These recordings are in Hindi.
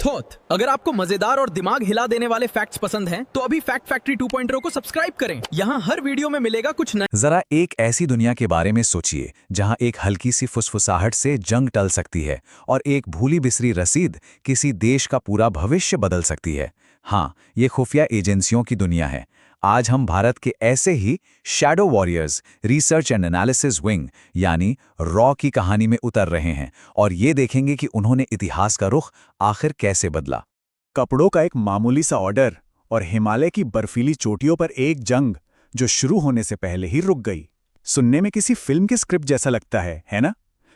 बहुत। अगर आपको मजेदार और दिमाग हिला देने वाले फैक्ट्स पसंद हैं, तो अभी फैक्ट फैक्ट्री 2.0 को सब्सक्राइब करें। यहाँ हर वीडियो में मिलेगा कुछ नया। जरा एक ऐसी दुनिया के बारे में सोचिए जहां एक हल्की सी फुसफुसाहट से जंग टल सकती है और एक भूली बिसरी रसीद किसी देश का पूरा भविष्य बदल सकती है। हाँ, ये खुफिया एजेंसियों की दुनिया है। आज हम भारत के ऐसे ही shadow warriors research and analysis wing यानी रॉ की कहानी में उतर रहे हैं और ये देखेंगे कि उन्होंने इतिहास का रुख आखिर कैसे बदला। कपड़ों का एक मामूली सा ऑर्डर और हिमालय की बर्फीली चोटियों पर एक जंग जो शुरू होने से पहले ही रुक गई। सुनने में किसी फिल्म के स्क्रिप्ट जैसा लगता है ना?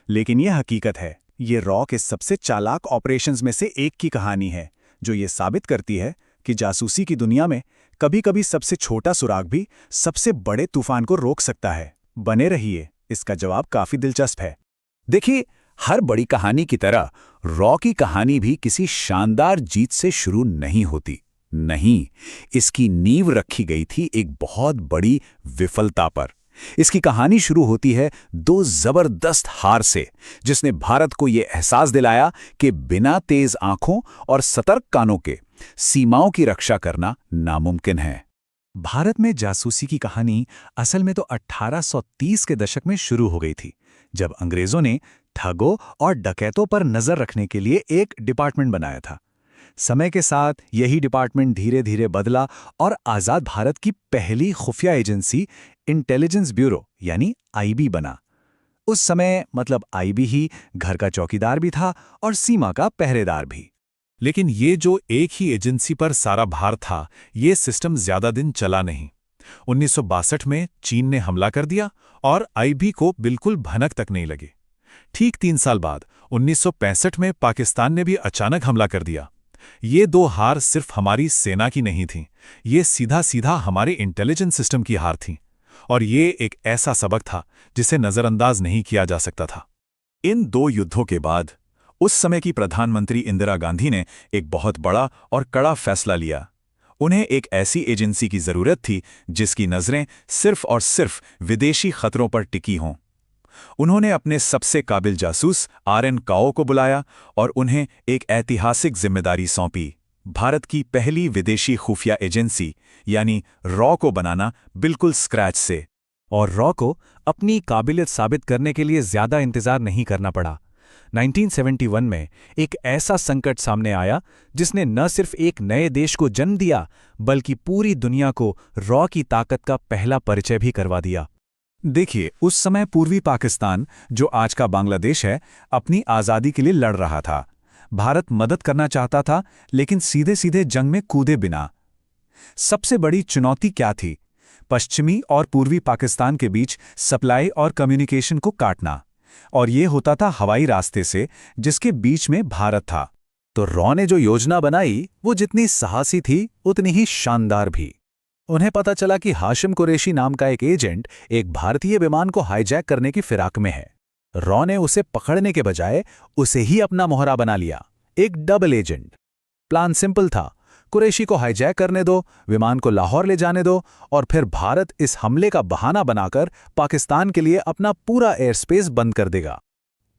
लेकिन यह हकीकत है। ये रॉ के सबसे चालाक ऑपरेशंस में से एक की कहानी है, जो ये साबित करती है कि जासूसी की दुनिया में कभी-कभी सबसे छोटा सुराग भी सबसे बड़े तूफान को रोक सकता है। बने रहिए, इसका जवाब काफी दिलचस्प है। देखिए, हर बड़ी कहानी की तरह रॉ की कहानी भी किसी शानदार जीत से शुरू नहीं होती। नहीं, इसकी नींव रखी गई थी एक बहुत बड़ी विफलता पर। इसकी कहानी शुरू होती है दो जबरदस्त हार से, जिसने भारत को यह एहसास दिलाया कि बिना तेज आंखों और सतर्क कानों के सीमाओं की रक्षा करना नामुमकिन है। भारत में जासूसी की कहानी असल में तो 1830 के दशक में शुरू हो गई थी, जब अंग्रेजों ने ठगों और डकैतों पर नजर रखने के लिए एक डिपार्टमेंट बनाया था। समय के साथ यही डिपार्टमेंट धीरे धीरे बदला और आजाद भारत की पहली खुफिया एजेंसी इंटेलिजेंस ब्यूरो यानी आईबी बना। उस समय मतलब आईबी ही घर का चौकीदार भी था और सीमा का पहरेदार भी। लेकिन ये जो एक ही एजेंसी पर सारा भार था, ये सिस्टम ज्यादा दिन चला नहीं। 1962 में चीन ने हमला कर दिया और आईबी को बिल्कुल भनक तक नहीं लगी। ठीक 3 साल बाद 1965 में पाकिस्तान ने भी अचानक हमला कर दिया। ये दो हार सिर्फ हमारी सेना की नहीं थीं, ये सीधा सीधा हमारे इंटेलिजेंस सिस्टम की हार थीं। और ये एक ऐसा सबक था जिसे नजरअंदाज नहीं किया जा सकता था। इन दो युद्धों के बाद उस समय की प्रधानमंत्री इंदिरा गांधी ने एक बहुत बड़ा और कड़ा फैसला लिया। उन्हें एक ऐसी एजेंसी की जरूरत थी जिसकी नजरें सिर्फ और सिर्फ विदेशी खतरों पर टिकी हों। उन्होंने अपने सबसे काबिल जासूस आर.एन. काओ को बुलाया और उन्हें एक ऐतिहासिक जिम्मेदारी सौंपी, भारत की पहली विदेशी खुफिया एजेंसी यानी रॉ को बनाना बिल्कुल स्क्रैच से। और रॉ को अपनी काबिलियत साबित करने के लिए ज्यादा इंतजार नहीं करना पड़ा। 1971 में एक ऐसा संकट सामने आया जिसने न सिर्फ एक नए देश को जन्म दिया, बल्कि पूरी दुनिया को रॉ की ताकत का पहला परिचय भी करवा दिया। देखिए, उस समय पूर्वी पाकिस्तान, जो आज का बांग्लादेश है, अपनी आज़ादी के लिए लड़ रहा था। भारत मदद करना चाहता था, लेकिन सीधे सीधे जंग में कूदे बिना। सबसे बड़ी चुनौती क्या थी? पश्चिमी और पूर्वी पाकिस्तान के बीच सप्लाई और कम्युनिकेशन को काटना, और ये होता था हवाई रास्ते से, जिसके बीच में भारत था। तो रॉ ने जो योजना बनाई वो जितनी साहसी थी उतनी ही शानदार भी। उन्हें पता चला कि हाशिम कुरैशी नाम का एक एजेंट एक भारतीय विमान को हाईजैक करने की फिराक में है। रॉ ने उसे पकड़ने के बजाय उसे ही अपना मोहरा बना लिया, एक डबल एजेंट। प्लान सिंपल था, कुरैशी को हाईजैक करने दो, विमान को लाहौर ले जाने दो और फिर भारत इस हमले का बहाना बनाकर पाकिस्तान के लिए अपना पूरा एयर स्पेस बंद कर देगा।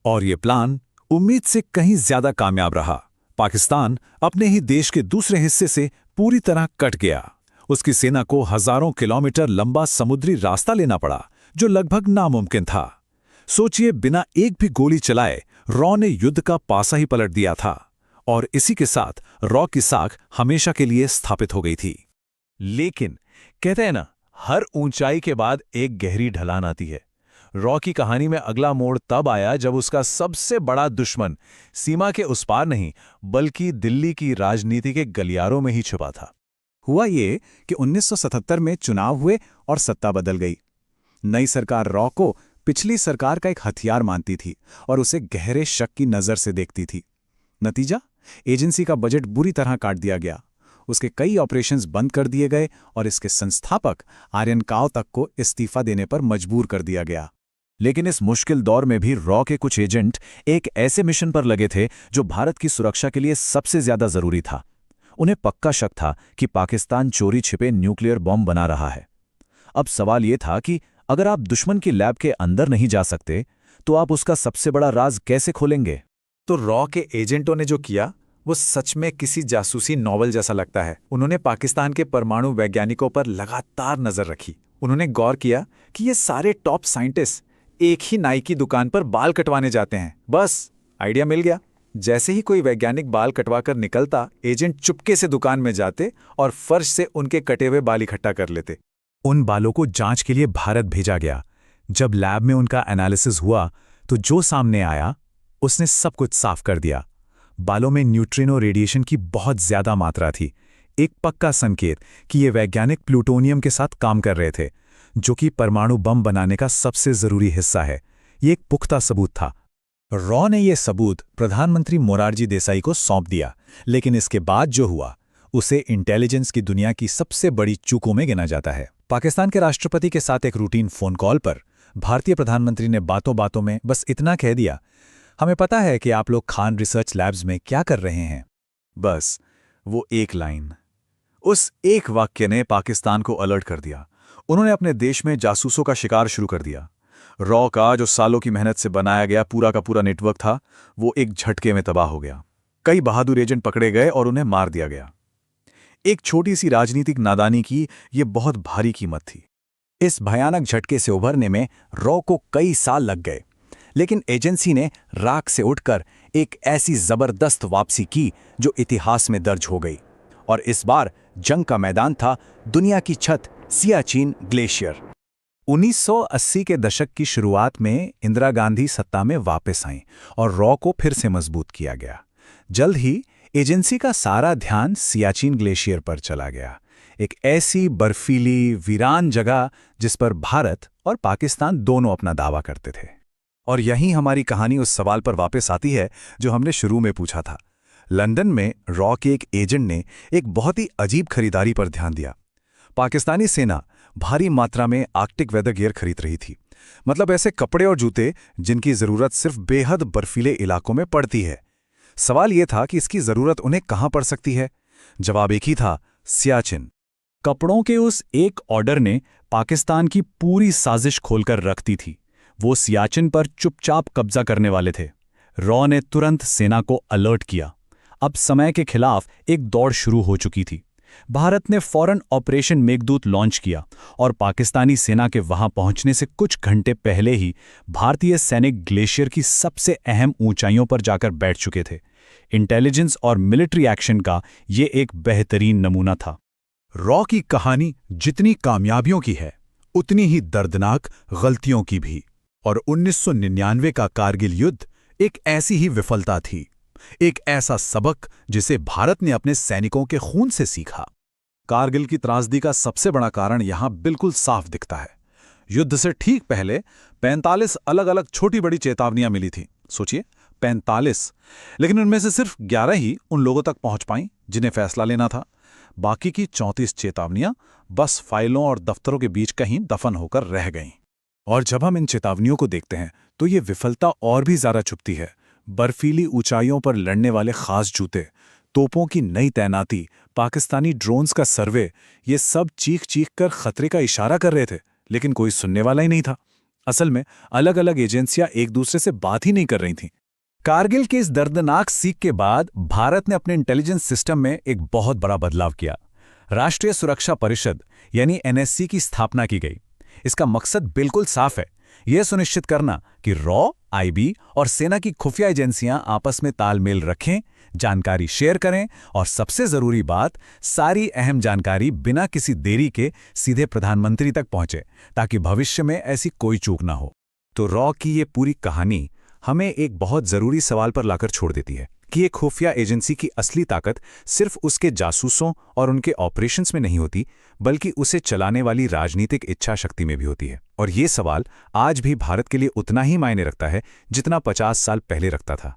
और ये प्लान उम्मीद से कहीं ज्यादा कामयाब रहा। पाकिस्तान अपने ही देश के दूसरे हिस्से से पूरी तरह कट गया। उसकी सेना को हजारों किलोमीटर लंबा समुद्री रास्ता लेना पड़ा, जो लगभग नामुमकिन था। सोचिए, बिना एक भी गोली चलाए रॉ ने युद्ध का पासा ही पलट दिया था, और इसी के साथ रॉ की साख हमेशा के लिए स्थापित हो गई थी। लेकिन कहते हैं ना, हर ऊंचाई के बाद एक गहरी ढलान आती है। रॉ की कहानी में अगला मोड़ तब आया जब उसका सबसे बड़ा दुश्मन सीमा के उस पार नहीं, बल्कि दिल्ली की राजनीति के गलियारों में ही छुपा था। हुआ ये कि 1977 में चुनाव हुए और सत्ता बदल गई। नई सरकार रॉ को पिछली सरकार का एक हथियार मानती थी और उसे गहरे शक की नज़र से देखती थी। नतीजा, एजेंसी का बजट बुरी तरह काट दिया गया, उसके कई ऑपरेशंस बंद कर दिए गए और इसके संस्थापक आर.एन. काओ तक को इस्तीफा देने पर मजबूर कर दिया गया। लेकिन इस मुश्किल दौर में भी रॉ के कुछ एजेंट एक ऐसे मिशन पर लगे थे जो भारत की सुरक्षा के लिए सबसे ज्यादा जरूरी था। उन्हें पक्का शक था कि पाकिस्तान चोरी छिपे न्यूक्लियर बॉम्ब बना रहा है। अब सवाल यह था कि अगर आप दुश्मन की लैब के अंदर नहीं जा सकते, तो आप उसका सबसे बड़ा राज कैसे खोलेंगे? तो रॉ के एजेंटों ने जो किया वो सच में किसी जासूसी नॉवल जैसा लगता है। उन्होंने पाकिस्तान के परमाणु वैज्ञानिकों पर लगातार नजर रखी। उन्होंने गौर किया कि ये सारे टॉप साइंटिस्ट एक ही नाई की दुकान पर बाल कटवाने जाते हैं। बस आइडिया मिल गया। जैसे ही कोई वैज्ञानिक बाल कटवाकर निकलता, एजेंट चुपके से दुकान में जाते और फर्श से उनके कटे हुए बाल इकट्ठा कर लेते। उन बालों को जांच के लिए भारत भेजा गया। जब लैब में उनका एनालिसिस हुआ तो जो सामने आया उसने सब कुछ साफ कर दिया। बालों में न्यूट्रिनो रेडिएशन की बहुत ज्यादा मात्रा थी, एक पक्का संकेत कि ये वैज्ञानिक प्लूटोनियम के साथ काम कर रहे थे, जो कि परमाणु बम बनाने का सबसे जरूरी हिस्सा है। ये एक पुख्ता सबूत था। रॉ ने यह सबूत प्रधानमंत्री मोरारजी देसाई को सौंप दिया, लेकिन इसके बाद जो हुआ उसे इंटेलिजेंस की दुनिया की सबसे बड़ी चूकों में गिना जाता है। पाकिस्तान के राष्ट्रपति के साथ एक रूटीन फोन कॉल पर भारतीय प्रधानमंत्री ने बातों बातों में बस इतना कह दिया, हमें पता है कि आप लोग खान रिसर्च लैब्स में क्या कर रहे हैं। बस वो एक लाइन, उस एक वाक्य ने पाकिस्तान को अलर्ट कर दिया। उन्होंने अपने देश में जासूसों का शिकार शुरू कर दिया। रॉ का जो सालों की मेहनत से बनाया गया पूरा का पूरा नेटवर्क था, वो एक झटके में तबाह हो गया। कई बहादुर एजेंट पकड़े गए और उन्हें मार दिया गया। एक छोटी सी राजनीतिक नादानी की ये बहुत भारी कीमत थी। इस भयानक झटके से उभरने में रॉ को कई साल लग गए, लेकिन एजेंसी ने राख से उठकर एक ऐसी जबरदस्त वापसी की जो इतिहास में दर्ज हो गई। और इस बार जंग का मैदान था दुनिया की छत, सियाचिन ग्लेशियर। 1980 के दशक की शुरुआत में इंदिरा गांधी सत्ता में वापस आईं और रॉ को फिर से मजबूत किया गया। जल्द ही एजेंसी का सारा ध्यान सियाचिन ग्लेशियर पर चला गया, एक ऐसी बर्फीली वीरान जगह जिस पर भारत और पाकिस्तान दोनों अपना दावा करते थे। और यहीं हमारी कहानी उस सवाल पर वापस आती है जो हमने शुरू में पूछा था। लंदन में रॉ के एक एजेंट ने एक बहुत ही अजीब खरीदारी पर ध्यान दिया। पाकिस्तानी सेना भारी मात्रा में आर्कटिक वेदर गियर खरीद रही थी, मतलब ऐसे कपड़े और जूते जिनकी जरूरत सिर्फ बेहद बर्फीले इलाकों में पड़ती है। सवाल यह था कि इसकी जरूरत उन्हें कहां पड़ सकती है। जवाब एक ही था, सियाचिन। कपड़ों के उस एक ऑर्डर ने पाकिस्तान की पूरी साजिश खोलकर रख दी थी। वो सियाचिन पर चुपचाप कब्जा करने वाले थे। रॉ ने तुरंत सेना को अलर्ट किया। अब समय के खिलाफ एक दौड़ शुरू हो चुकी थी। भारत ने फौरन ऑपरेशन मेघदूत लॉन्च किया और पाकिस्तानी सेना के वहां पहुंचने से कुछ घंटे पहले ही भारतीय सैनिक ग्लेशियर की सबसे अहम ऊंचाइयों पर जाकर बैठ चुके थे। इंटेलिजेंस और मिलिट्री एक्शन का ये एक बेहतरीन नमूना था। रॉ की कहानी जितनी कामयाबियों की है, उतनी ही दर्दनाक गलतियों की भी। और 1999 का कारगिल युद्ध एक ऐसी ही विफलता थी, एक ऐसा सबक जिसे भारत ने अपने सैनिकों के खून से सीखा। कारगिल की त्रासदी का सबसे बड़ा कारण यहां बिल्कुल साफ दिखता है। युद्ध से ठीक पहले 45 अलग अलग छोटी बड़ी चेतावनियां मिली थीं। सोचिए, 45, लेकिन उनमें से सिर्फ 11 ही उन लोगों तक पहुंच पाईं जिन्हें फैसला लेना था। बाकी की 34 चेतावनियां बस फाइलों और दफ्तरों के बीच कहीं दफन होकर रह गईं। और जब हम इन चेतावनियों को देखते हैं तो ये विफलता और भी ज्यादा छुपती है। बर्फीली ऊंचाइयों पर लड़ने वाले खास जूते, तोपों की नई तैनाती, पाकिस्तानी ड्रोन्स का सर्वे, ये सब चीख चीख कर खतरे का इशारा कर रहे थे, लेकिन कोई सुनने वाला ही नहीं था। असल में अलग अलग एजेंसियां एक दूसरे से बात ही नहीं कर रही थीं। कारगिल के इस दर्दनाक सीख के बाद भारत ने अपने इंटेलिजेंस सिस्टम में एक बहुत बड़ा बदलाव किया। राष्ट्रीय सुरक्षा परिषद यानी एनएससी की स्थापना की गई। इसका मकसद बिल्कुल साफ है, यह सुनिश्चित करना कि रॉ, आईबी और सेना की खुफिया एजेंसियां आपस में तालमेल रखें, जानकारी शेयर करें और सबसे जरूरी बात, सारी अहम जानकारी बिना किसी देरी के सीधे प्रधानमंत्री तक पहुंचे, ताकि भविष्य में ऐसी कोई चूक ना हो। तो रॉ की ये पूरी कहानी हमें एक बहुत जरूरी सवाल पर लाकर छोड़ देती है कि ये खुफिया एजेंसी की असली ताकत सिर्फ उसके जासूसों और उनके ऑपरेशंस में नहीं होती, बल्कि उसे चलाने वाली राजनीतिक इच्छा शक्ति में भी होती है। और ये सवाल आज भी भारत के लिए उतना ही मायने रखता है जितना 50 साल पहले रखता था।